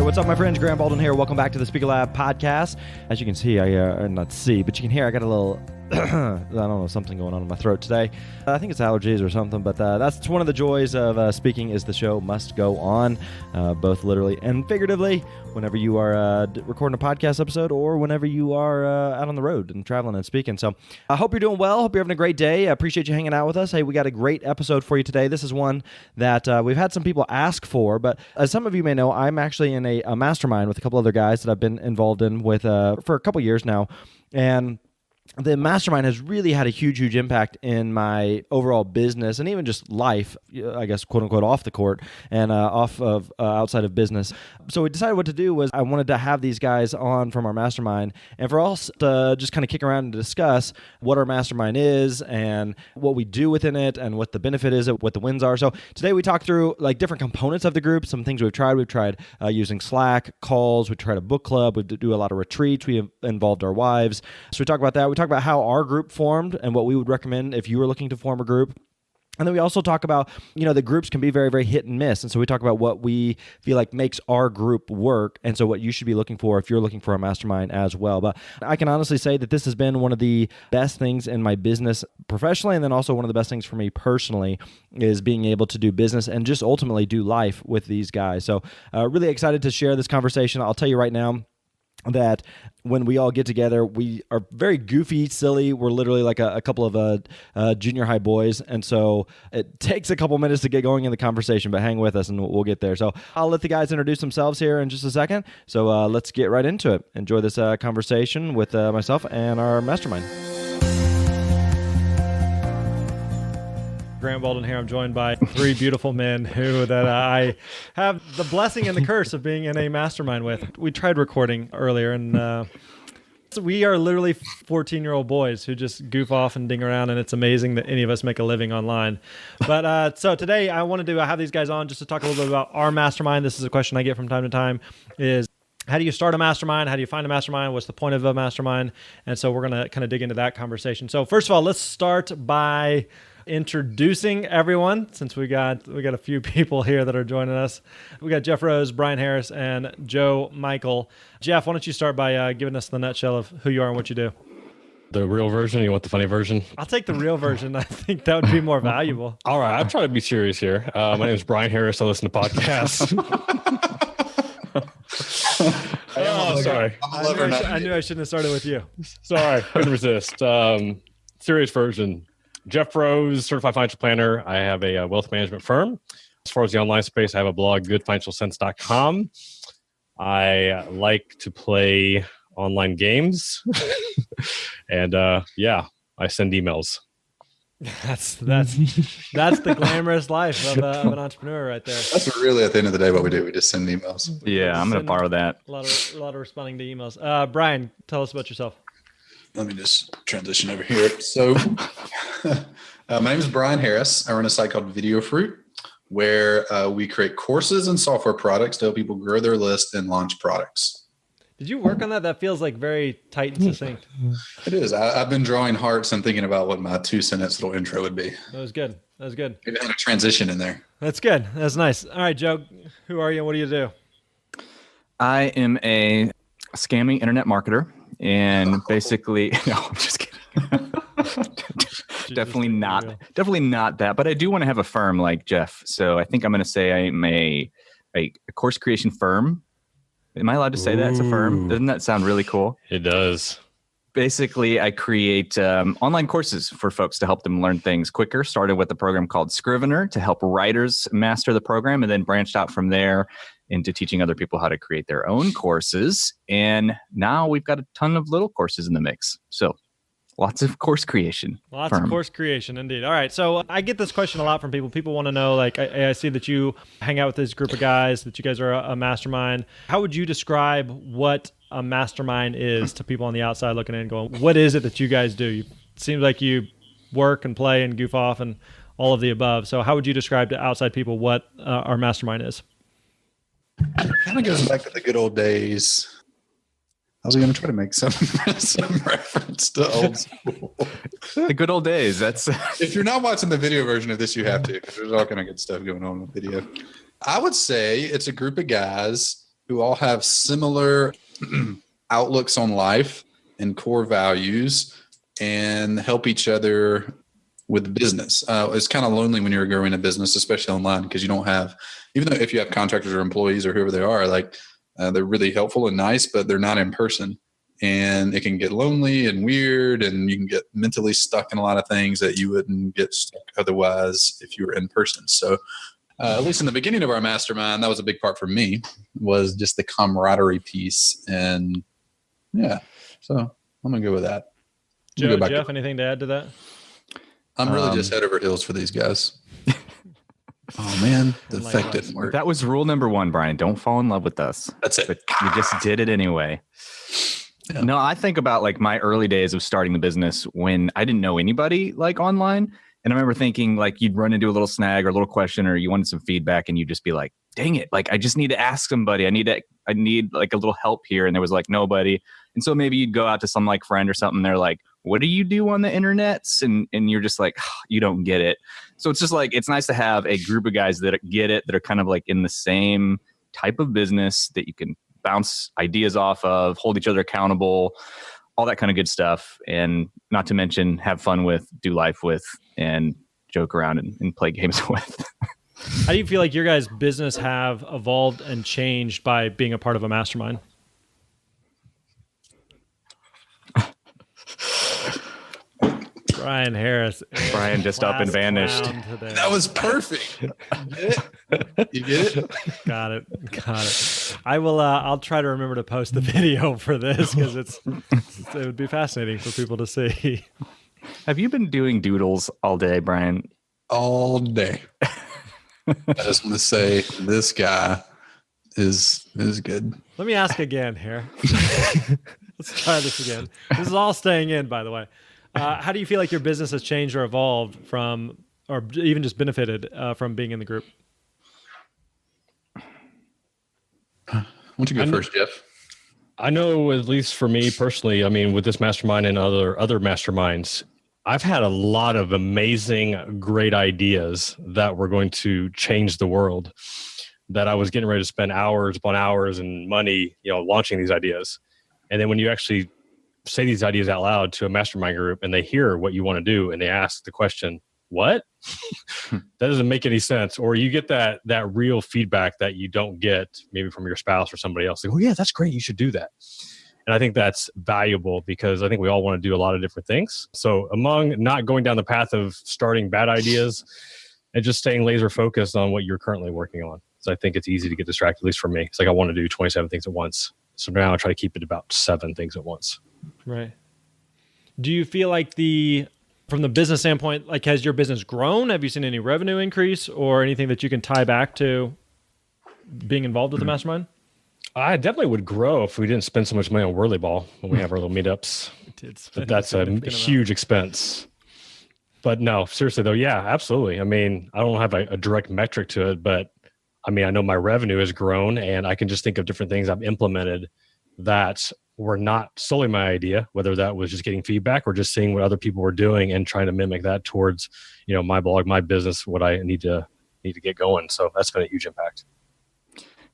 What's up, my friends? Graham Baldwin here. Welcome back to the Speaker Lab podcast. As you can see, not see, but you can hear I got a little, I don't know, something going on in my throat today. I think it's allergies or something, but that's one of the joys of speaking is the show must go on, both literally and figuratively, whenever you are recording a podcast episode or whenever you are out on the road and traveling and speaking. So I hope you're doing well. Hope you're having a great day. I appreciate you hanging out with us. Hey, we got a great episode for you today. This is one that we've had some people ask for, but as some of you may know, I'm actually in a mastermind with a couple other guys that I've been involved in with for a couple years now. And the mastermind has really had a huge, huge impact in my overall business and even just life, I guess, quote unquote, off the court and off of outside of business. So we decided what to do was I wanted to have these guys on from our mastermind and for us to just kind of kick around and discuss what our mastermind is and what we do within it and what the benefit is, what the wins are. So today we talk through like different components of the group, some things we've tried. We've tried using Slack, calls. We tried a book club. We do a lot of retreats. We have involved our wives. So we talk about that. We talk about how our group formed and what we would recommend if you were looking to form a group. And then we also talk about, the groups can be very, very hit and miss. And so we talk about what we feel like makes our group work. And so what you should be looking for if you're looking for a mastermind as well. But I can honestly say that this has been one of the best things in my business professionally. And then also one of the best things for me personally is being able to do business and just ultimately do life with these guys. So really excited to share this conversation. I'll tell you right now that when we all get together, we are very goofy, silly. We're literally like a couple of junior high boys. And so it takes a couple minutes to get going in the conversation, but hang with us and we'll get there. So I'll let the guys introduce themselves here in just a second. So let's get right into it. Enjoy this conversation with myself and our mastermind. Graham Baldwin here. I'm joined by three beautiful men that I have the blessing and the curse of being in a mastermind with. We tried recording earlier, and so we are literally 14-year-old boys who just goof off and ding around, and it's amazing that any of us make a living online. But so today I wanted to have these guys on just to talk a little bit about our mastermind. This is a question I get from time to time is, how do you start a mastermind? How do you find a mastermind? What's the point of a mastermind? And so we're going to kind of dig into that conversation. So first of all, let's start by introducing everyone, since we got a few people here that are joining us. We got Jeff Rose, Bryan Harris, and Joe Michael. Jeff, why don't you start by giving us the nutshell of who you are and what you do? The real version? You want the funny version? I'll take the real version. I think that would be more valuable. All right, I'm trying to be serious here. My name is Bryan Harris. I listen to podcasts. Oh, sorry. I knew I shouldn't have started with you. Sorry, couldn't resist. Serious version. Jeff Rose, certified financial planner. I have a wealth management firm. As far as the online space, I have a blog, goodfinancialsense.com. I like to play online games. And I send emails. That's the glamorous life of an entrepreneur right there. That's really at the end of the day what we do. We just send emails. Yeah, I'm going to borrow that. A lot of responding to emails. Bryan, tell us about yourself. Let me just transition over here. So my name is Bryan Harris. I run a site called Video Fruit, where we create courses and software products to help people grow their list and launch products. Did you work on that? That feels like very tight and succinct. It is. I've been drawing hearts and thinking about what my 2-sentence little intro would be. That was good. Maybe had a transition in there. That's good. That's nice. All right, Joe, who are you and what do you do? I am a scammy internet marketer. And basically, no, I'm just kidding. Definitely not that. But I do want to have a firm like Jeff. So I think I'm going to say I'm a course creation firm. Am I allowed to say that it's a firm? Doesn't that sound really cool? It does. Basically, I create online courses for folks to help them learn things quicker. Started with a program called Scrivener to help writers master the program, and then branched out from there into teaching other people how to create their own courses. And now we've got a ton of little courses in the mix. So lots of course creation. Lots of course creation, indeed. All right. So I get this question a lot from people. People want to know, like, I see that you hang out with this group of guys, that you guys are a mastermind. How would you describe what a mastermind is to people on the outside looking in going, what is it that you guys do? It seems like you work and play and goof off and all of the above. So how would you describe to outside people what our mastermind is? It kind of goes back to the good old days. I was going to try to make some reference to old school. The good old days. That's if you're not watching the video version of this, you have to, because there's all kind of good stuff going on with video. I would say it's a group of guys who all have similar outlooks on life and core values and help each other with business. It's kind of lonely when you're growing a business, especially online, because you don't have, even though if you have contractors or employees or whoever they are, like they're really helpful and nice, but they're not in person. And it can get lonely and weird, and you can get mentally stuck in a lot of things that you wouldn't get stuck otherwise if you were in person. So at least in the beginning of our mastermind, that was a big part for me, was just the camaraderie piece. And yeah, so I'm going to go with that. Jeff, anything to add to that? I'm really just head over heels for these guys. Oh man, the effect didn't work. That was rule number 1, Bryan. Don't fall in love with us. That's it. But you just did it anyway. Yeah. No, I think about like my early days of starting the business when I didn't know anybody like online. And I remember thinking like you'd run into a little snag or a little question, or you wanted some feedback, and you'd just be like, dang it, like I just need to ask somebody. I need like a little help here. And there was like nobody. And so maybe you'd go out to some like friend or something. They're like, what do you do on the internets? And you're just like, oh, you don't get it. So it's just like, it's nice to have a group of guys that get it, that are kind of like in the same type of business that you can bounce ideas off of, hold each other accountable, all that kind of good stuff. And not to mention have fun with, do life with, and joke around and play games with. How do you feel like your guys' business have evolved and changed by being a part of a mastermind? Bryan Harris. Bryan just up and vanished. That was perfect. You get it? Got it. I will. I'll try to remember to post the video for this, because it would be fascinating for people to see. Have you been doing doodles all day, Bryan? All day. I just want to say this guy is good. Let me ask again here. Let's try this again. This is all staying in, by the way. How do you feel like your business has changed or evolved from, or even just benefited from being in the group? Why don't you go first, Jeff? I know, at least for me personally, I mean, with this mastermind and other masterminds, I've had a lot of amazing, great ideas that were going to change the world, that I was getting ready to spend hours upon hours and money, launching these ideas. And then when you actually say these ideas out loud to a mastermind group and they hear what you want to do and they ask the question, what? That doesn't make any sense. Or you get that real feedback that you don't get maybe from your spouse or somebody else. Like, oh yeah, that's great. You should do that. And I think that's valuable, because I think we all want to do a lot of different things. So among not going down the path of starting bad ideas and just staying laser focused on what you're currently working on. So I think it's easy to get distracted, at least for me. It's like I want to do 27 things at once. So now I try to keep it about 7 things at once. Right. Do you feel like from the business standpoint, like has your business grown? Have you seen any revenue increase or anything that you can tie back to being involved with the mastermind? I definitely would grow if we didn't spend so much money on Whirly Ball when we have our little meetups. But that's a huge expense. But no, seriously though, yeah, absolutely. I mean, I don't have a direct metric to it, but I mean, I know my revenue has grown, and I can just think of different things I've implemented that were not solely my idea, whether that was just getting feedback or just seeing what other people were doing and trying to mimic that towards, my blog, my business, what I need to get going. So that's been a huge impact.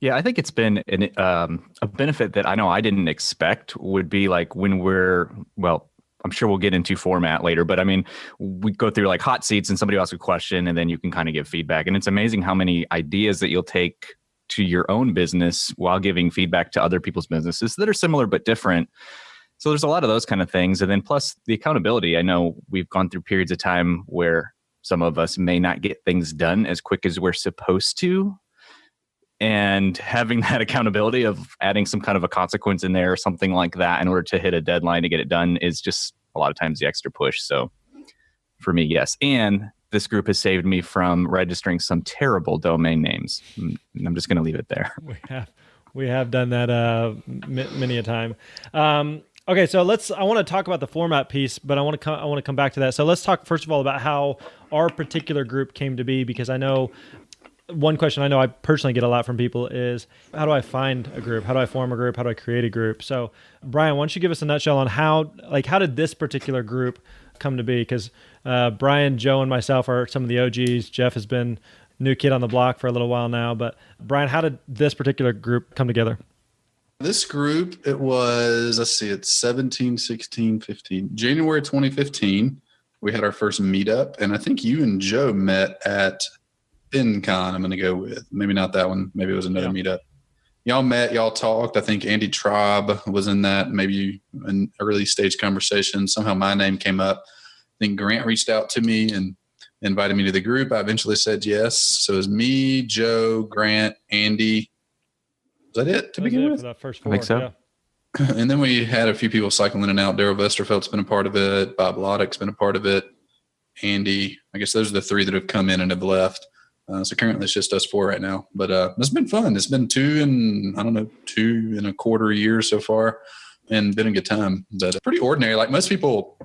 Yeah, I think it's been a benefit that I know I didn't expect would be like when I'm sure we'll get into format later, but I mean, we go through like hot seats and somebody asks a question and then you can kind of give feedback. And it's amazing how many ideas that you'll take to your own business while giving feedback to other people's businesses that are similar but different. So there's a lot of those kind of things. And then plus the accountability. I know we've gone through periods of time where some of us may not get things done as quick as we're supposed to. And having that accountability of adding some kind of a consequence in there or something like that in order to hit a deadline to get it done is just a lot of times the extra push. So for me, yes. And this group has saved me from registering some terrible domain names. I'm just going to leave it there. We have done that many a time. Okay, so I want to talk about the format piece, but I want to come back to that. So let's talk first of all about how our particular group came to be, because I know one question I know I personally get a lot from people is, how do I find a group? How do I form a group? How do I create a group? So Bryan, why don't you give us a nutshell on how did this particular group come to be? Because Bryan, Joe, and myself are some of the OGs. Jeff has been new kid on the block for a little while now. But Bryan, how did this particular group come together? This group, it was, let's see, it's 17, 16, 15. January 2015, we had our first meetup. And I think you and Joe met at FinCon, I'm going to go with. Maybe not that one. Maybe it was another meetup. Y'all met, y'all talked. I think Andy Traub was in that, maybe an early stage conversation. Somehow my name came up. I think Grant reached out to me and invited me to the group. I eventually said yes. So it was me, Joe, Grant, Andy. Was that it to begin with? For that first 4, I think so. Yeah. And then we had a few people cycle in and out. Daryl Vesterfeld's been a part of it. Bob Loddick's been a part of it. Andy. I guess those are the 3 that have come in and have left. So currently it's just us 4 right now. But it's been fun. It's been 2 and a quarter years so far, and been a good time. But pretty ordinary. Like most people,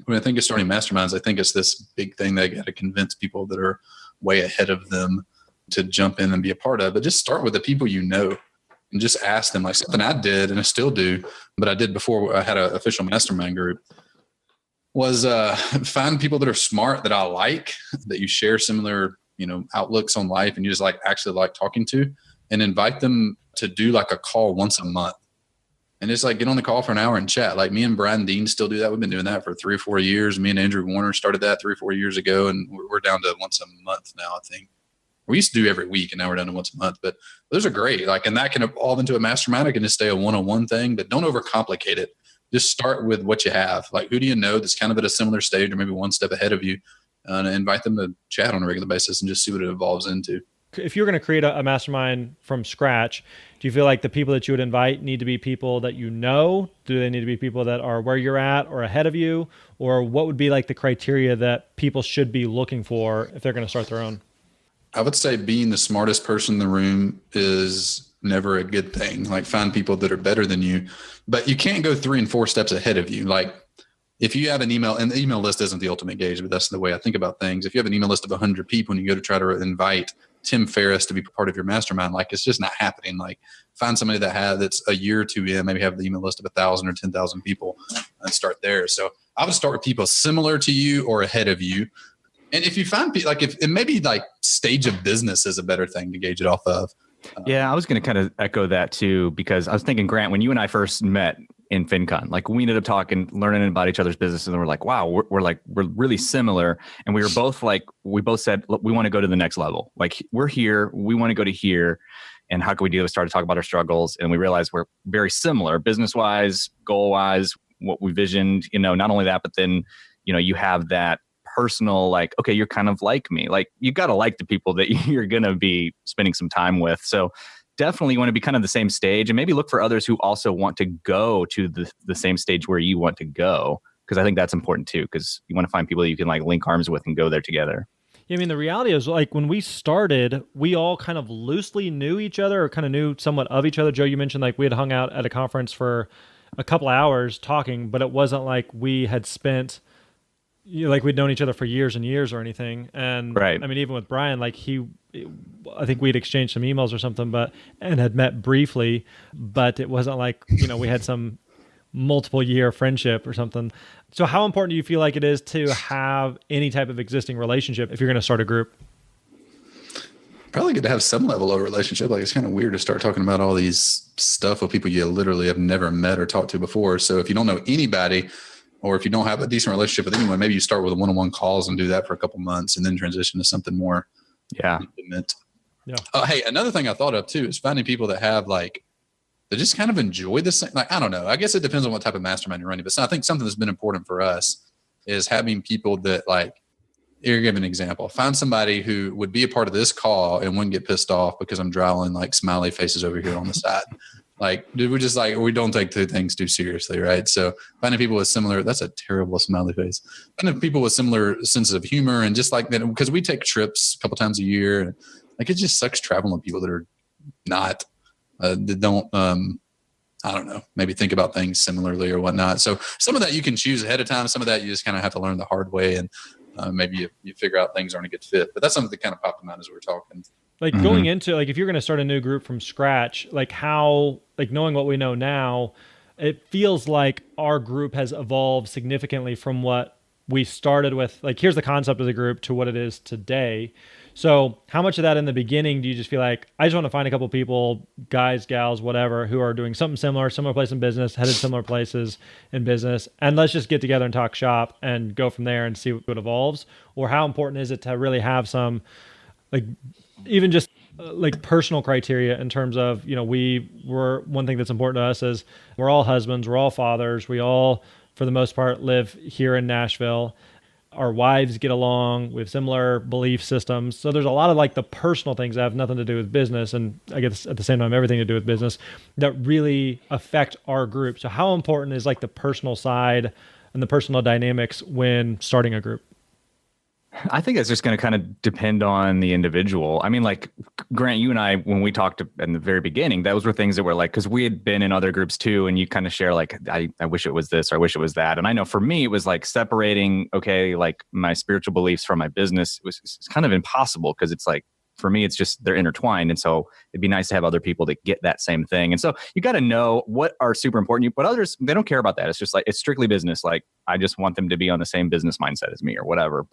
when I think of starting masterminds, I think it's this big thing they got to convince people that are way ahead of them to jump in and be a part of. But just start with the people you know. And just ask them, like something I did and I still do, but I did before I had an official mastermind group, was find people that are smart that I like, that you share similar, outlooks on life and you just actually like talking to, and invite them to do like a call once a month. And just like get on the call for an hour and chat. Like me and Brian Dean still do that. We've been doing that for 3 or 4 years. Me and Andrew Warner started that 3 or 4 years ago, and we're down to once a month now, I think. We used to do every week, and now we're down to once a month. But those are great. And that can evolve into a mastermind. It can just stay a one-on-one thing, but don't overcomplicate it. Just start with what you have. Like, who do you know that's kind of at a similar stage or maybe one step ahead of you, and invite them to chat on a regular basis and just see what it evolves into. If you're going to create a mastermind from scratch, do you feel like the people that you would invite need to be people that you know? Do they need to be people that are where you're at or ahead of you? Or what would be like the criteria that people should be looking for if they're going to start their own? I would say being the smartest person in the room is never a good thing. Like, find people that are better than you, but you can't go 3 and 4 steps ahead of you. Like, if you have an email, and the email list isn't the ultimate gauge, but that's the way I think about things. If you have an email list of 100 people and you go to try to invite Tim Ferriss to be part of your mastermind, like, it's just not happening. Like, find somebody that's a year or 2 in, maybe have the email list of 1,000 or 10,000 people, and start there. So I would start with people similar to you or ahead of you. And if you find people, maybe stage of business is a better thing to gauge it off of. Yeah, I was going to kind of echo that too, because I was thinking, Grant, when you and I first met in FinCon, we ended up talking, learning about each other's business, and we're like, wow, we're really similar. And we were both we both said, look, we want to go to the next level. Like, we're here, we want to go to here. And how can we do it? We started to talk about our struggles, and we realized we're very similar business-wise, goal-wise, what we visioned, not only that, but then, you have that personal, okay, you're kind of like me. You got to like the people that you're going to be spending some time with. So definitely you want to be kind of the same stage, and maybe look for others who also want to go to the same stage where you want to go. Because I think that's important too, because you want to find people that you can link arms with and go there together. Yeah, I mean, the reality is, when we started, we all kind of loosely knew each other, or kind of knew somewhat of each other. Joe, you mentioned we had hung out at a conference for a couple hours talking, but it wasn't like we had spent we'd known each other for years and years or anything. And right. I mean, even with Bryan, I think we'd exchanged some emails or something, and had met briefly, but it wasn't we had some multiple year friendship or something. So how important do you feel like it is to have any type of existing relationship if you're going to start a group? Probably good to have some level of relationship. It's kind of weird to start talking about all these stuff with people you literally have never met or talked to before. So if you don't know anybody, or if you don't have a decent relationship with anyone, maybe you start with one-on-one calls and do that for a couple months, and then transition to something more intimate. Yeah. Hey, another thing I thought of too is finding people that have that just kind of enjoy this thing. I don't know. I guess it depends on what type of mastermind you're running. But I think something that's been important for us is having people that here, give an example. Find somebody who would be a part of this call and wouldn't get pissed off because I'm drawing smiley faces over here on the side. We don't take two things too seriously, right? So finding people with similar, that's a terrible smiley face. Finding people with similar senses of humor, and just that, because we take trips a couple times a year, and it just sucks traveling with people that are not, that don't, I don't know, maybe think about things similarly or whatnot. So some of that you can choose ahead of time. Some of that you just kind of have to learn the hard way, and maybe you figure out things aren't a good fit. But that's something that kind of popped in mind as we were talking. Going into if you're going to start a new group from scratch, how knowing what we know now, it feels like our group has evolved significantly from what we started with. Here's the concept of the group to what it is today. So how much of that in the beginning do you just feel like, I just want to find a couple people, guys, gals, whatever, who are doing something similar place in business, headed similar places in business, and let's just get together and talk shop and go from there and see what evolves? Or how important is it to really have some, like, even just like personal criteria in terms of, we're one thing that's important to us is we're all husbands, we're all fathers, we all, for the most part, live here in Nashville. Our wives get along, we have similar belief systems. So there's a lot of like the personal things that have nothing to do with business, and I guess at the same time everything to do with business, that really affect our group. So how important is like the personal side and the personal dynamics when starting a group? I think it's just going to kind of depend on the individual. I mean, like Grant, you and I, when we talked in the very beginning, those were things that were like, because we had been in other groups too, and you kind of share like, I wish it was this, or I wish it was that. And I know for me, it was like separating, okay, like my spiritual beliefs from my business it's kind of impossible, because it's like, for me, it's just they're intertwined. And so it'd be nice to have other people that get that same thing. And so you got to know what are super important, but others, they don't care about that. It's just like, it's strictly business. Like, I just want them to be on the same business mindset as me or whatever.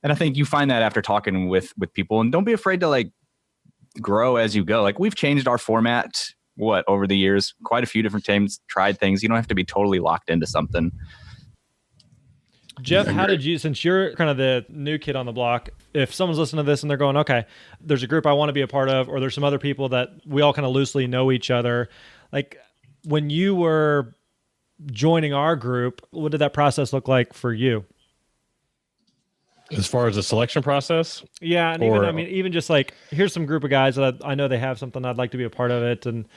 And I think you find that after talking with people, and don't be afraid to like grow as you go. Like, we've changed our format, over the years, quite a few different times, tried things. You don't have to be totally locked into something. Jeff, how did you, since you're kind of the new kid on the block, if someone's listening to this and they're going, okay, there's a group I want to be a part of, or there's some other people that we all kind of loosely know each other, like when you were joining our group, what did that process look like for you? As far as the selection process? Yeah, and even just like, here's some group of guys that I know they have something, I'd like to be a part of it. And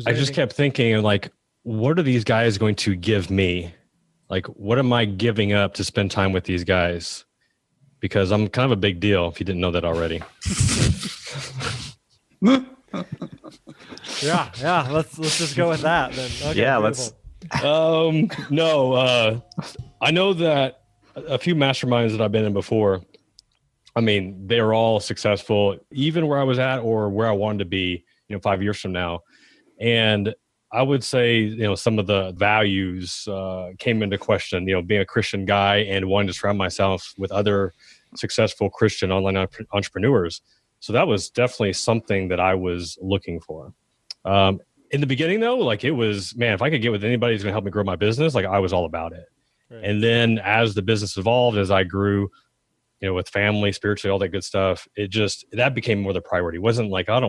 I just kept thinking, like, what are these guys going to give me? Like, what am I giving up to spend time with these guys? Because I'm kind of a big deal, if you didn't know that already. Yeah. Let's just go with that then. Okay, yeah, beautiful. I know that a few masterminds that I've been in before, I mean, they're all successful, even where I was at or where I wanted to be, 5 years from now. And I would say, some of the values came into question, being a Christian guy and wanting to surround myself with other successful Christian online entrepreneurs. So that was definitely something that I was looking for. In the beginning, though, like, it was, man, if I could get with anybody who's going to help me grow my business, like, I was all about it. Right. And then as the business evolved, as I grew, with family, spiritually, all that good stuff, that became more the priority. It wasn't like, I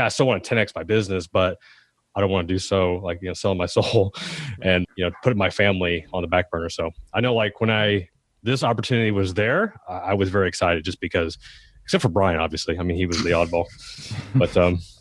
still want to 10X my business, but I don't want to do so, like, selling my soul and, putting my family on the back burner. So I know, like, when this opportunity was there, I was very excited, just because, except for Bryan, obviously. I mean, he was the oddball, but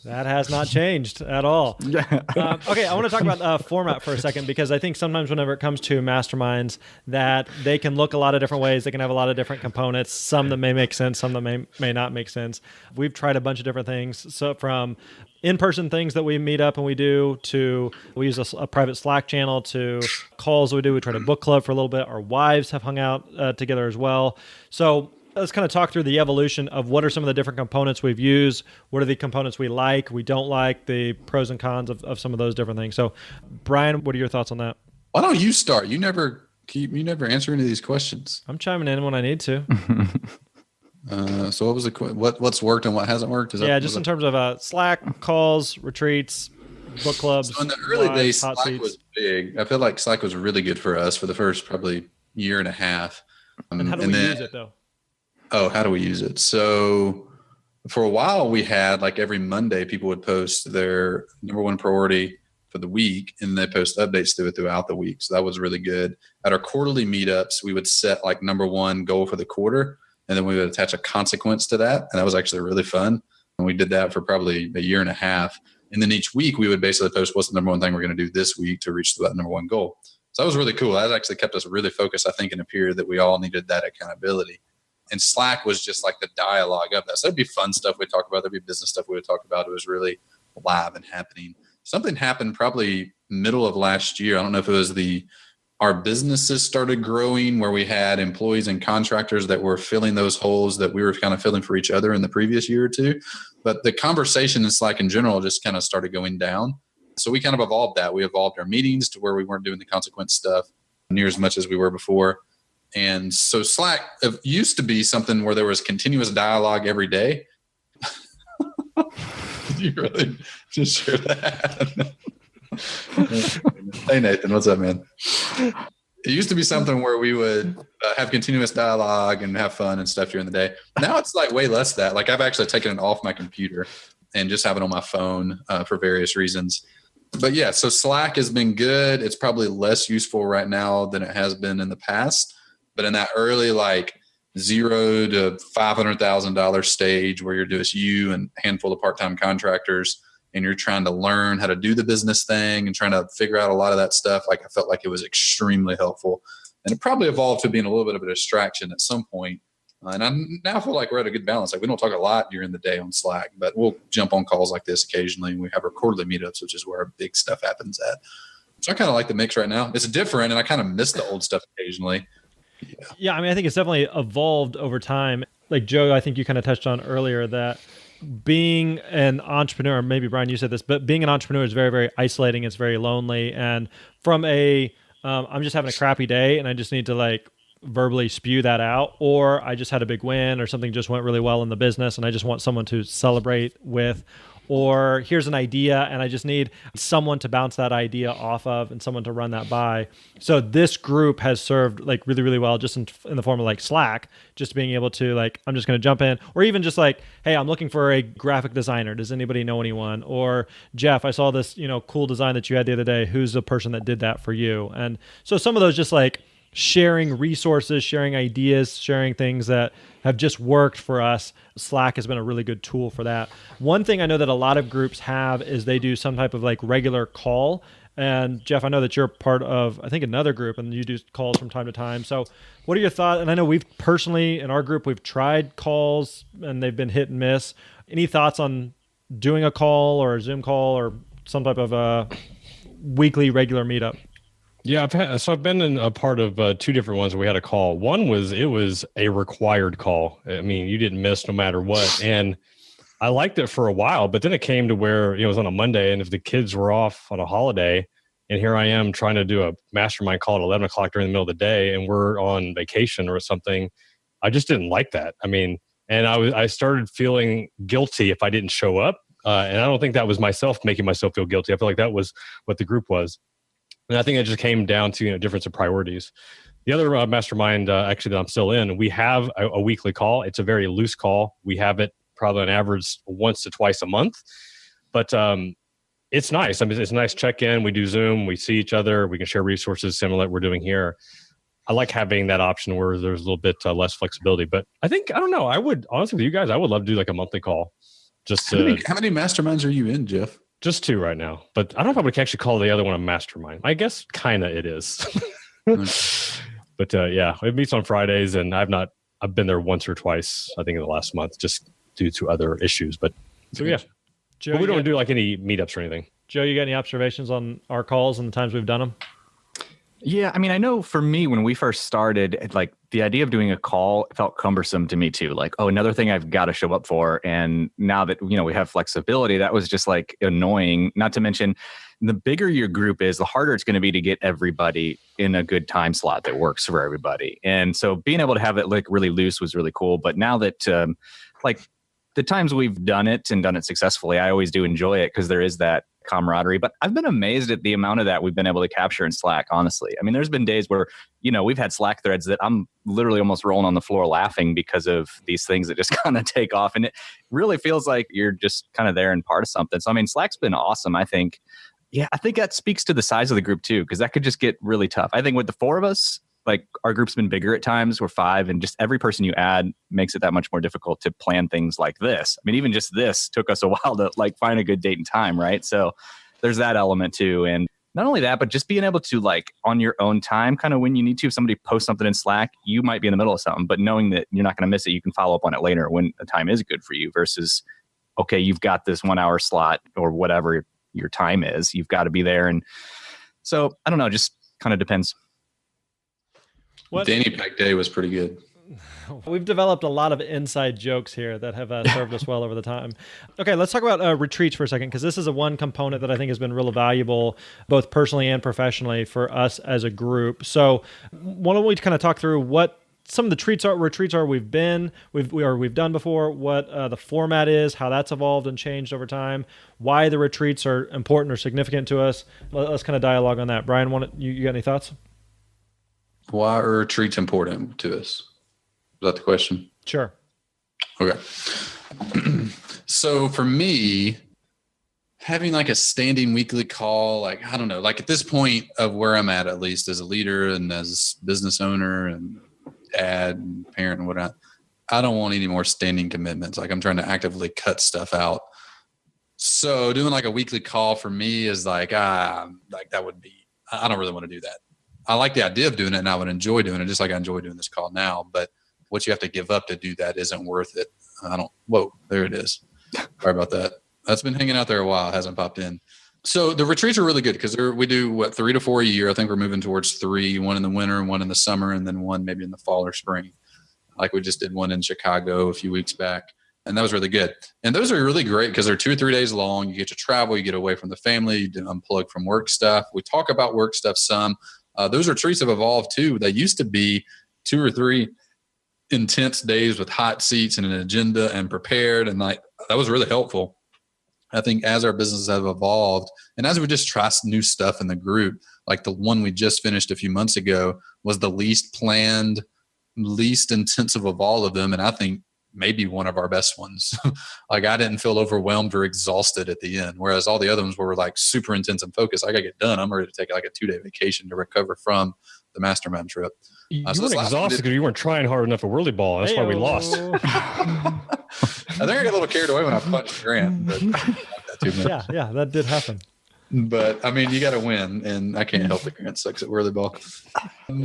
that has not changed at all. Okay, I want to talk about format for a second, because I think sometimes whenever it comes to masterminds, that they can look a lot of different ways. They can have a lot of different components, some that may make sense, some that may not make sense. We've tried a bunch of different things. So from in-person things that we meet up and we do, to we use a private Slack channel, to calls we do. We try to book club for a little bit. Our wives have hung out together as well. So let's kind of talk through the evolution of what are some of the different components we've used. What are the components we like, we don't like, the pros and cons of some of those different things. So Bryan, what are your thoughts on that? Why don't you start? You never answer any of these questions. I'm chiming in when I need to. So what was what's worked and what hasn't worked? Just in terms of Slack, calls, retreats, book clubs. So in the early days, Slack was big. I feel like Slack was really good for us for the first probably year and a half. And how do we use it though? Oh, how do we use it? So for a while we had, like, every Monday people would post their number one priority for the week, and they post updates to it throughout the week. So that was really good. At our quarterly meetups, we would set like number one goal for the quarter, and then we would attach a consequence to that. And that was actually really fun. And we did that for probably a year and a half. And then each week we would basically post what's the number one thing we're going to do this week to reach that number one goal. So that was really cool. That actually kept us really focused, I think, in a period that we all needed that accountability. And Slack was just like the dialogue of that. So there'd be fun stuff we'd talk about. There'd be business stuff we would talk about. It was really live and happening. Something happened probably middle of last year. I don't know if it was our businesses started growing, where we had employees and contractors that were filling those holes that we were kind of filling for each other in the previous year or two. But the conversation in Slack in general just kind of started going down. So we kind of evolved that. We evolved our meetings to where we weren't doing the consequence stuff near as much as we were before. And so Slack used to be something where there was continuous dialogue every day. Did you really just share that? Hey, Nathan, what's up, man? It used to be something where we would have continuous dialogue and have fun and stuff during the day. Now it's like way less that. Like I've actually taken it off my computer and just have it on my phone for various reasons. But yeah, so Slack has been good. It's probably less useful right now than it has been in the past. But in that early like $0 to $500,000 stage where you're just you and a handful of part-time contractors, and you're trying to learn how to do the business thing and trying to figure out a lot of that stuff, like I felt like it was extremely helpful. And it probably evolved to being a little bit of a distraction at some point. And I now feel like we're at a good balance. Like we don't talk a lot during the day on Slack, but we'll jump on calls like this occasionally. And we have our quarterly meetups, which is where our big stuff happens at. So I kind of like the mix right now. It's different, and I kind of miss the old stuff occasionally. Yeah, I mean, I think it's definitely evolved over time. Like Joe, I think you kind of touched on earlier that being an entrepreneur, maybe Bryan, you said this, but being an entrepreneur is very, very isolating. It's very lonely. And from I'm just having a crappy day and I just need to like verbally spew that out, or I just had a big win or something just went really well in the business and I just want someone to celebrate with, or here's an idea and I just need someone to bounce that idea off of and someone to run that by. So this group has served like really, really well just in the form of like Slack, just being able to like, I'm just going to jump in, or even just like, hey, I'm looking for a graphic designer. Does anybody know anyone? Or Jeff, I saw this, cool design that you had the other day. Who's the person that did that for you? And so some of those just like sharing resources, sharing ideas, sharing things that have just worked for us. Slack has been a really good tool for that. One thing I know that a lot of groups have is they do some type of like regular call. And Jeff, I know that you're part of, I think, another group and you do calls from time to time. So what are your thoughts? And I know we've personally, in our group, we've tried calls and they've been hit and miss. Any thoughts on doing a call or a Zoom call or some type of a weekly regular meetup? Yeah, I've been in a part of two different ones where we had a call. One was it was a required call. I mean, you didn't miss no matter what. And I liked it for a while, but then it came to where it was on a Monday, and if the kids were off on a holiday, and here I am trying to do a mastermind call at 11 o'clock during the middle of the day, and we're on vacation or something, I just didn't like that. I mean, and I started feeling guilty if I didn't show up. And I don't think that was myself making myself feel guilty. I feel like that was what the group was. And I think it just came down to difference of priorities. The other mastermind, actually, that I'm still in, we have a weekly call. It's a very loose call. We have it probably on average once to twice a month. But it's nice. I mean, it's a nice check-in. We do Zoom. We see each other. We can share resources similar to what we're doing here. I like having that option where there's a little bit less flexibility. But I don't know. I would, honestly, with you guys, I would love to do like a monthly call. Just how many masterminds are you in, Jeff? Just two right now, but I don't know if I would actually call the other one a mastermind. I guess kind of it is. But yeah, it meets on Fridays, and I've been there once or twice, I think, in the last month, just due to other issues. But so yeah, Joe, but we don't do like any meetups or anything. Joe, you got any observations on our calls and the times we've done them? Yeah, I mean, I know for me, when we first started, like the idea of doing a call felt cumbersome to me too. Like, oh, another thing I've got to show up for. And now that, we have flexibility, that was just like annoying. Not to mention, the bigger your group is, the harder it's going to be to get everybody in a good time slot that works for everybody. And so being able to have it like really loose was really cool. But now that like the times we've done it and done it successfully, I always do enjoy it because there is that camaraderie. But I've been amazed at the amount of that we've been able to capture in Slack, honestly. I mean, there's been days where, we've had Slack threads that I'm literally almost rolling on the floor laughing because of these things that just kind of take off. And it really feels like you're just kind of there and part of something. So, I mean, Slack's been awesome, I think. Yeah, I think that speaks to the size of the group too, because that could just get really tough. I think with the four of us, like our group's been bigger at times. We're five, and just every person you add makes it that much more difficult to plan things like this. I mean, even just this took us a while to like find a good date and time, right? So there's that element too. And not only that, but just being able to like on your own time, kind of when you need to, if somebody posts something in Slack, you might be in the middle of something, but knowing that you're not going to miss it, you can follow up on it later when the time is good for you versus, okay, you've got this 1 hour slot or whatever your time is, you've got to be there. And so I don't know, just kind of depends. Danny Pack Day was pretty good. We've developed a lot of inside jokes here that have served us well over the time. Okay, let's talk about retreats for a second, because this is one component that I think has been really valuable, both personally and professionally, for us as a group. So why don't we kind of talk through what some of the retreats are we've done before, what the format is, how that's evolved and changed over time, why the retreats are important or significant to us. Let's kind of dialogue on that. Bryan, you got any thoughts? Why are retreats important to us? Is that the question? Sure. Okay. So for me, having like a standing weekly call, like, I don't know, like at this point of where I'm at least as a leader and as business owner and dad and parent and whatnot, I don't want any more standing commitments. Like I'm trying to actively cut stuff out. So doing like a weekly call for me is like that would be, I don't really want to do that. I like the idea of doing it and I would enjoy doing it, just like I enjoy doing this call now. But what you have to give up to do that isn't worth it. Whoa, there it is. Sorry about that. That's been hanging out there a while. It hasn't popped in. So the retreats are really good because we do 3 to 4 a year. I think we're moving towards 3, one in the winter, one in the summer, and then one maybe in the fall or spring. Like we just did one in Chicago a few weeks back. And that was really good. And those are really great because they're 2 or 3 days long. You get to travel, you get away from the family, you unplug from work stuff. We talk about work stuff some. Those retreats have evolved too. They used to be 2 or 3 intense days with hot seats and an agenda and prepared. And like, that was really helpful. I think as our businesses have evolved and as we just try new stuff in the group, like the one we just finished a few months ago was the least planned, least intensive of all of them. And I think maybe one of our best ones. Like I didn't feel overwhelmed or exhausted at the end, whereas all the other ones were like super intense and focused. I got to get done. I'm ready to take like a 2-day vacation to recover from the Mastermind trip. You weren't exhausted because you weren't trying hard enough at Whirly Ball. That's why we lost. I think I got a little carried away when I punched Grant. But yeah, that did happen. But I mean, you got to win, and I can't help it. Grant sucks at Whirly Ball. I don't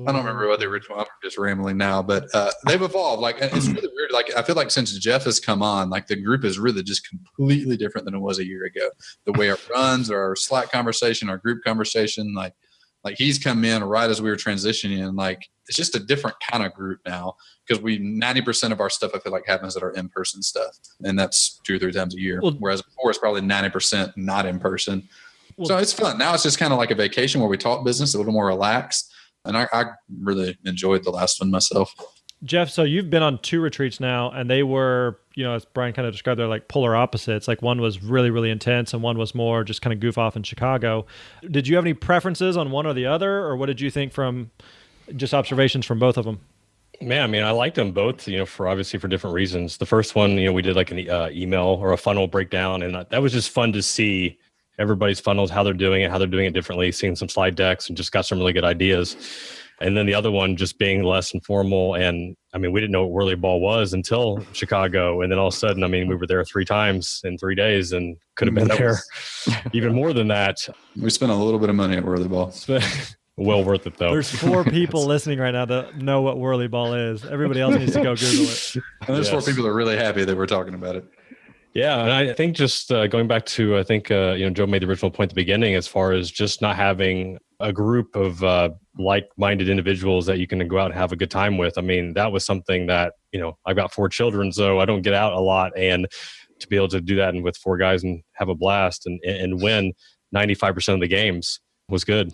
remember what the original. I'm just rambling now, but they've evolved. Like it's really weird. Like I feel like since Jeff has come on, like the group is really just completely different than it was a year ago. The way it runs, our Slack conversation, our group conversation, like he's come in right as we were transitioning, and like it's just a different kind of group now because 90% of our stuff I feel like happens at our in-person stuff, and that's 2 or 3 times a year. Whereas before it's probably 90% not in person. So it's fun. Now it's just kind of like a vacation where we talk business a little more relaxed. And I really enjoyed the last one myself. Jeff, so you've been on 2 retreats now, and they were, as Bryan kind of described, they're like polar opposites. Like one was really, really intense, and one was more just kind of goof off in Chicago. Did you have any preferences on one or the other, or what did you think from just observations from both of them? Man, I mean, I liked them both, for different reasons. The first one, we did like an email or a funnel breakdown, and that was just fun to see everybody's funnels, how they're doing it differently, seeing some slide decks and just got some really good ideas. And then the other one just being less informal. And I mean, we didn't know what Whirly Ball was until Chicago. And then all of a sudden, I mean, we were there 3 times in 3 days and could have been there even more than that. We spent a little bit of money at Whirly Ball. Well worth it though. There's 4 people listening right now that know what Whirly Ball is. Everybody else needs to go Google it. And there's 4 people that are really happy that we're talking about it. Yeah, and I think just going back to, Joe made the original point at the beginning as far as just not having a group of like-minded individuals that you can go out and have a good time with. I mean, that was something that, I've got 4 children, so I don't get out a lot. And to be able to do that and with 4 guys and have a blast and win 95% of the games was good.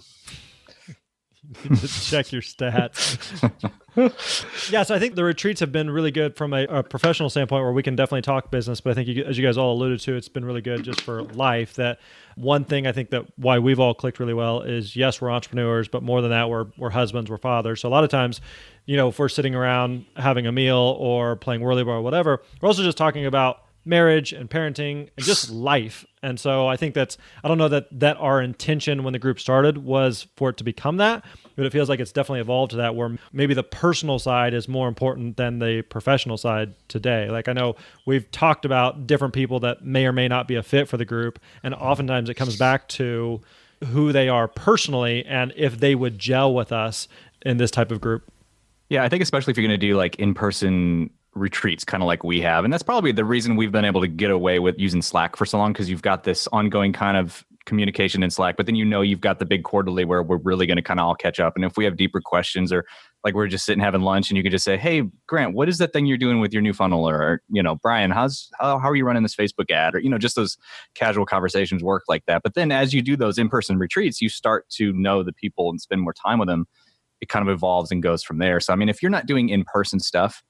Just check your stats. Yeah, so I think the retreats have been really good from a professional standpoint where we can definitely talk business, but I think as you guys all alluded to, it's been really good just for life. That one thing I think that why we've all clicked really well is, yes, we're entrepreneurs, but more than that, we're husbands, we're fathers. So a lot of times, if we're sitting around having a meal or playing Whirly Ball or whatever, we're also just talking about marriage and parenting and just life. And so I think I don't know that our intention when the group started was for it to become that, but it feels like it's definitely evolved to that where maybe the personal side is more important than the professional side today. Like I know we've talked about different people that may or may not be a fit for the group. And oftentimes it comes back to who they are personally and if they would gel with us in this type of group. Yeah, I think especially if you're going to do like in-person retreats kind of like we have. And that's probably the reason we've been able to get away with using Slack for so long, because you've got this ongoing kind of communication in Slack, but then you've got the big quarterly where we're really going to kind of all catch up. And if we have deeper questions or like we're just sitting having lunch and you could just say, hey, Grant, what is that thing you're doing with your new funnel? Or, Bryan, how are you running this Facebook ad? Or, just those casual conversations work like that. But then as you do those in-person retreats, you start to know the people and spend more time with them. It kind of evolves and goes from there. So, I mean, if you're not doing in-person stuff,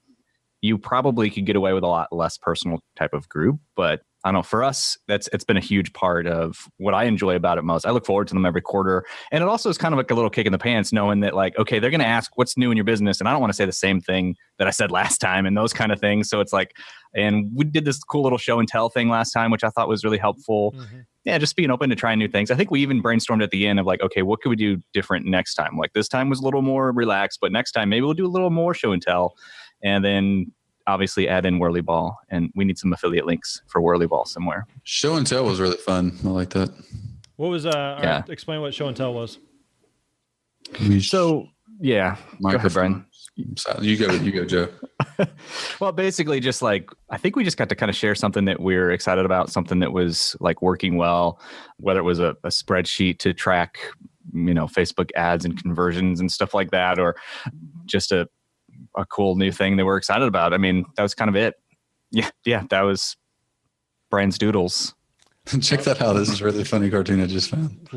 you probably could get away with a lot less personal type of group. But I don't know, for us, it's been a huge part of what I enjoy about it most. I look forward to them every quarter. And it also is kind of like a little kick in the pants knowing that like, okay, they're going to ask what's new in your business. And I don't want to say the same thing that I said last time and those kind of things. So it's like, and we did this cool little show and tell thing last time, which I thought was really helpful. Mm-hmm. Yeah, just being open to trying new things. I think we even brainstormed at the end of like, okay, what could we do different next time? Like this time was a little more relaxed, but next time maybe we'll do a little more show and tell. And then obviously add in Whirly Ball, and we need some affiliate links for Whirly Ball somewhere. Show and tell was really fun. I like that. What was explain what show and tell was. So yeah, go ahead, Bryan. You go, Joe. Well, basically just like, I think we just got to kind of share something that we're excited about, something that was like working well, whether it was a spreadsheet to track, Facebook ads and conversions and stuff like that, or just a cool new thing that we're excited about. I mean, that was kind of it. Yeah, that was Bryan's Doodles. Check that out. This is a really funny cartoon I just found.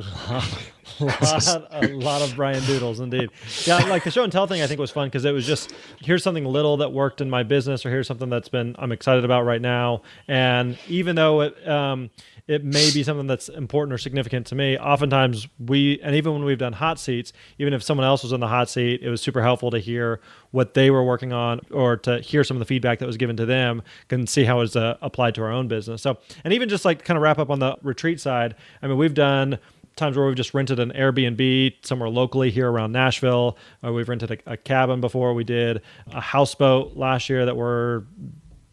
A lot of Bryan Doodles, indeed. Yeah, like the show and tell thing I think was fun because it was just, here's something little that worked in my business, or here's something I'm excited about right now. And even though it may be something that's important or significant to me, oftentimes and even when we've done hot seats, even if someone else was in the hot seat, it was super helpful to hear what they were working on or to hear some of the feedback that was given to them and see how it was applied to our own business. So, and even just like kind of wrap up on the retreat side, I mean, we've done times where we've just rented an Airbnb somewhere locally here around Nashville. We've rented a cabin before. We did a houseboat last year that we're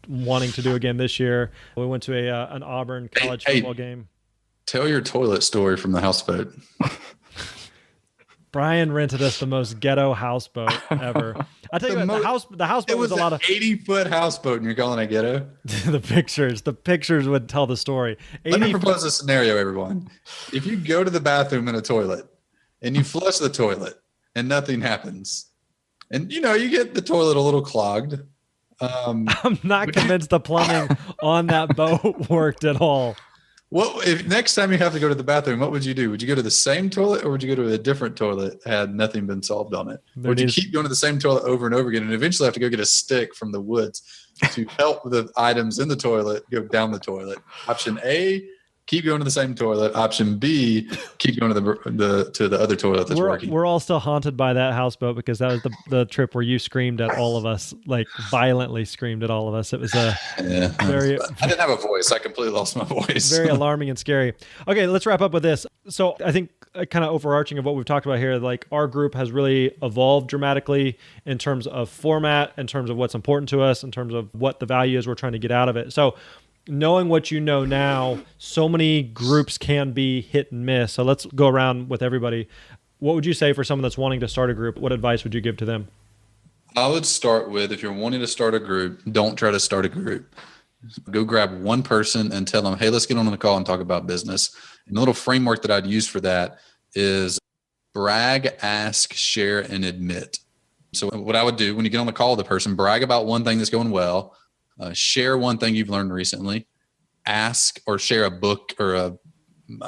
wanting to do again this year. We went to an Auburn college football game. Tell your toilet story from the houseboat. Bryan rented us the most ghetto houseboat ever. I tell you what, the houseboat was a lot of 80-foot houseboat, and you're calling it ghetto. The pictures would tell the story. Let me propose a scenario, everyone. If you go to the bathroom in a toilet and you flush the toilet and nothing happens, and you get the toilet a little clogged. I'm not convinced the plumbing on that boat worked at all. Well, if next time you have to go to the bathroom, what would you do? Would you go to the same toilet, or would you go to a different toilet had nothing been solved on it? Or would you keep going to the same toilet over and over again and eventually have to go get a stick from the woods to help the items in the toilet go down the toilet? Option A, keep going to the same toilet. Option B, keep going to the other toilet that's working. We're all still haunted by that houseboat because that was the trip where you screamed at all of us, like violently screamed at all of us. It was I didn't have a voice. I completely lost my voice. Very alarming and scary. Okay, let's wrap up with this. So I think kind of overarching of what we've talked about here, like our group has really evolved dramatically in terms of format, in terms of what's important to us, in terms of what the value is we're trying to get out of it. So knowing what you know now, so many groups can be hit and miss. So let's go around with everybody. What would you say for someone that's wanting to start a group? What advice would you give to them? I would start with, if you're wanting to start a group, don't try to start a group. Go grab one person and tell them, hey, let's get on the call and talk about business. And the little framework that I'd use for that is brag, ask, share, and admit. So what I would do when you get on the call with the person, brag about one thing that's going well. Share one thing you've learned recently, ask or share a book or a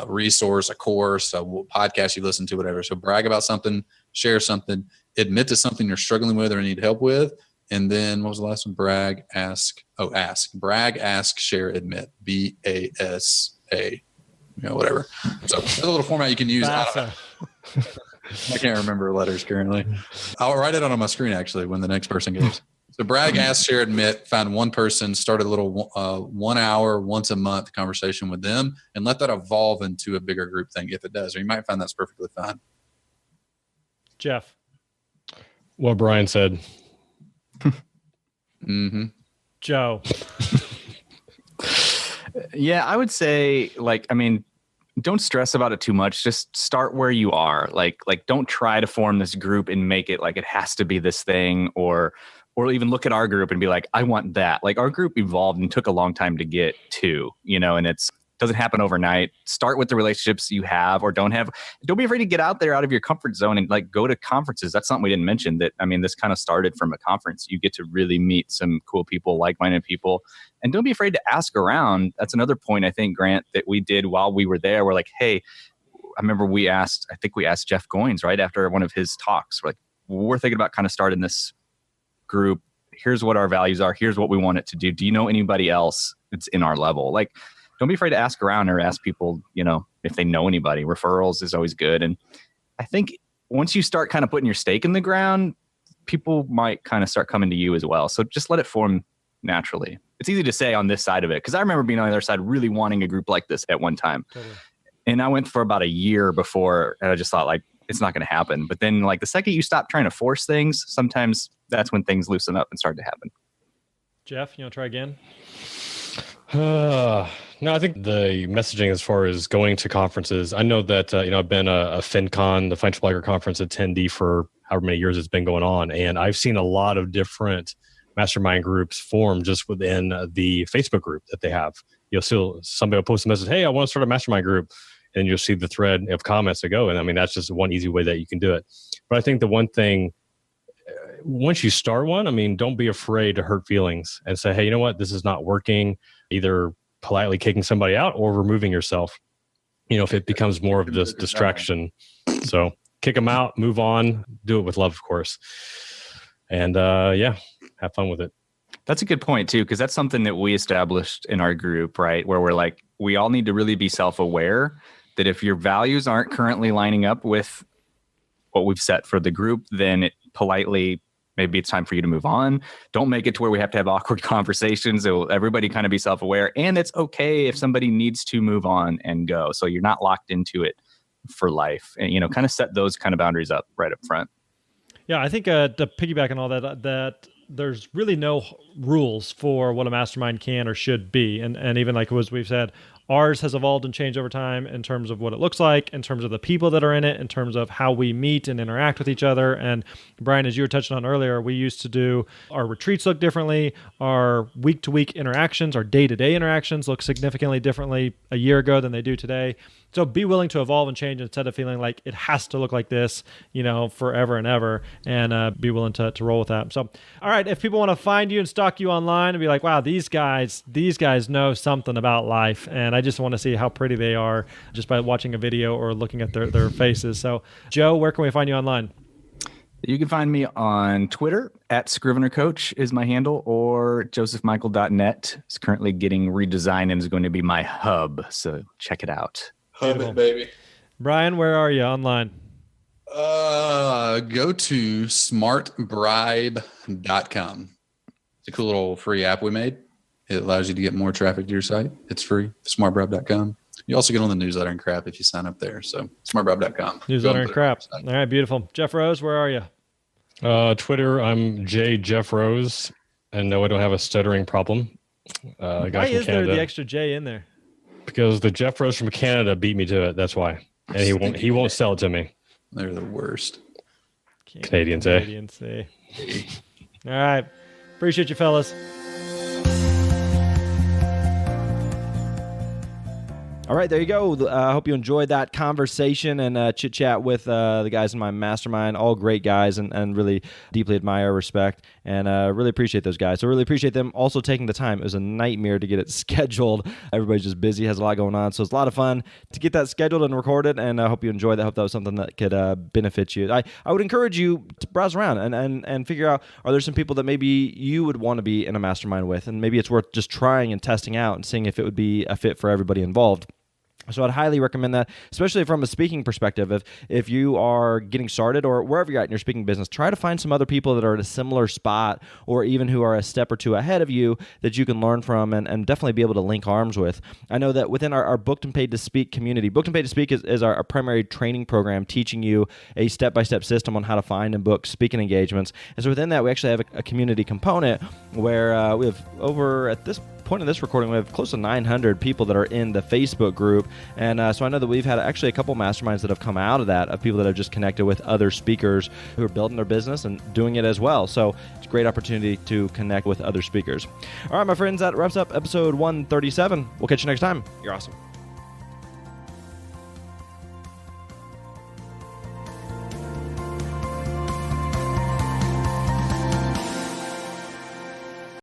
resource, a course, a podcast you listen to, whatever. So brag about something, share something, admit to something you're struggling with or need help with. And then what was the last one? Brag, ask. Brag, ask, share, admit. BASA, whatever. So there's a little format you can use. I can't remember letters currently. I'll write it on my screen actually when the next person goes. So brag, ask, share, admit, find one person, start a little 1 hour, once a month conversation with them, and let that evolve into a bigger group thing if it does. Or you might find that's perfectly fine. Jeff. What Bryan said. Mm-hmm. Joe. Yeah, I would say, don't stress about it too much. Just start where you are. Like don't try to form this group and make it like it has to be this thing, or even look at our group and be like, I want that. Like our group evolved and took a long time to get to, and doesn't happen overnight. Start with the relationships you have or don't have. Don't be afraid to get out there out of your comfort zone and like go to conferences. That's something we didn't mention. This kind of started from a conference. You get to really meet some cool people, like-minded people, and don't be afraid to ask around. That's another point I think, Grant, that we did while we were there. We're like, hey, I remember we asked Jeff Goins right after one of his talks. We're thinking about kind of starting this group. Here's what our values are. Here's what we want it to do. Do you know anybody else that's in our level? Like, don't be afraid to ask around or ask people, if they know anybody. Referrals is always good. And I think once you start kind of putting your stake in the ground, people might kind of start coming to you as well. So just let it form naturally. It's easy to say on this side of it, because I remember being on the other side really wanting a group like this at one time. Totally. And I went for about a year before, and I just thought, like, it's not going to happen. But then, like, the second you stop trying to force things, sometimes that's when things loosen up and start to happen. Jeff, you want to try again? No, I think the messaging as far as going to conferences, I know that, I've been a FinCon, the Financial Blogger Conference attendee for however many years it's been going on. And I've seen a lot of different mastermind groups form just within the Facebook group that they have. You'll see somebody will post a message, hey, I want to start a mastermind group. And you'll see the thread of comments that go. And that's just one easy way that you can do it. But I think the one thing, once you start one, don't be afraid to hurt feelings and say, hey, you know what, this is not working. Either politely kicking somebody out or removing yourself, if it becomes more of this distraction. So kick them out, move on, do it with love, of course. And have fun with it. That's a good point too, because that's something that we established in our group, right? Where we're like, we all need to really be self-aware that if your values aren't currently lining up with what we've set for the group, then maybe it's time for you to move on. Don't make it to where we have to have awkward conversations. Everybody kind of be self-aware. And it's okay if somebody needs to move on and go. So you're not locked into it for life. And, kind of set those kind of boundaries up right up front. Yeah, I think to piggyback on all that there's really no rules for what a mastermind can or should be. And even like as we've said, ours has evolved and changed over time in terms of what it looks like, in terms of the people that are in it, in terms of how we meet and interact with each other. And Bryan, as you were touching on earlier, we used to do our retreats look differently, our week-to-week interactions, our day-to-day interactions look significantly differently a year ago than they do today. So be willing to evolve and change instead of feeling like it has to look like this, forever and ever, and be willing to roll with that. So, all right, if people want to find you and stalk you online and be like, wow, these guys know something about life, and I just want to see how pretty they are just by watching a video or looking at their faces. So, Joe, where can we find you online? You can find me on Twitter @ScrivenerCoach is my handle, or josephmichael.net. It's currently getting redesigned and is going to be my hub. So check it out. Hub it, baby. Bryan, where are you online? Go to smartbribe.com. It's a cool little free app we made. It allows you to get more traffic to your site. It's free. Smartbribe.com. You also get on the newsletter and crap if you sign up there. So smartbribe.com. Newsletter and crap. All right, beautiful. Jeff Rose, where are you? Twitter, I'm Jeff Rose. And no, I don't have a stuttering problem. Why is there the extra J in there? Because the Jeff Rose from Canada beat me to it. That's why. And he won't sell it to me. They're the worst. Canadians, eh? All right. Appreciate you, fellas. All right, there you go. I hope you enjoyed that conversation and chit-chat with the guys in my mastermind. All great guys and really deeply admire, respect, and really appreciate those guys. So really appreciate them also taking the time. It was a nightmare to get it scheduled. Everybody's just busy, has a lot going on. So it's a lot of fun to get that scheduled and recorded, and I hope you enjoyed that. I hope that was something that could benefit you. I would encourage you to browse around and figure out, are there some people that maybe you would want to be in a mastermind with, and maybe it's worth just trying and testing out and seeing if it would be a fit for everybody involved. So I'd highly recommend that, especially from a speaking perspective. If you are getting started or wherever you're at in your speaking business, try to find some other people that are at a similar spot or even who are a step or two ahead of you that you can learn from and definitely be able to link arms with. I know that within our Booked and Paid to Speak community, Booked and Paid to Speak is our primary training program teaching you a step-by-step system on how to find and book speaking engagements. And so within that, we actually have a community component where we have over, at this point point of this recording, we have close to 900 people that are in the Facebook group. And so I know that we've had actually a couple masterminds that have come out of that, of people that have just connected with other speakers who are building their business and doing it as well. So it's a great opportunity to connect with other speakers. All right, my friends, that wraps up episode 137. We'll catch you next time. You're awesome.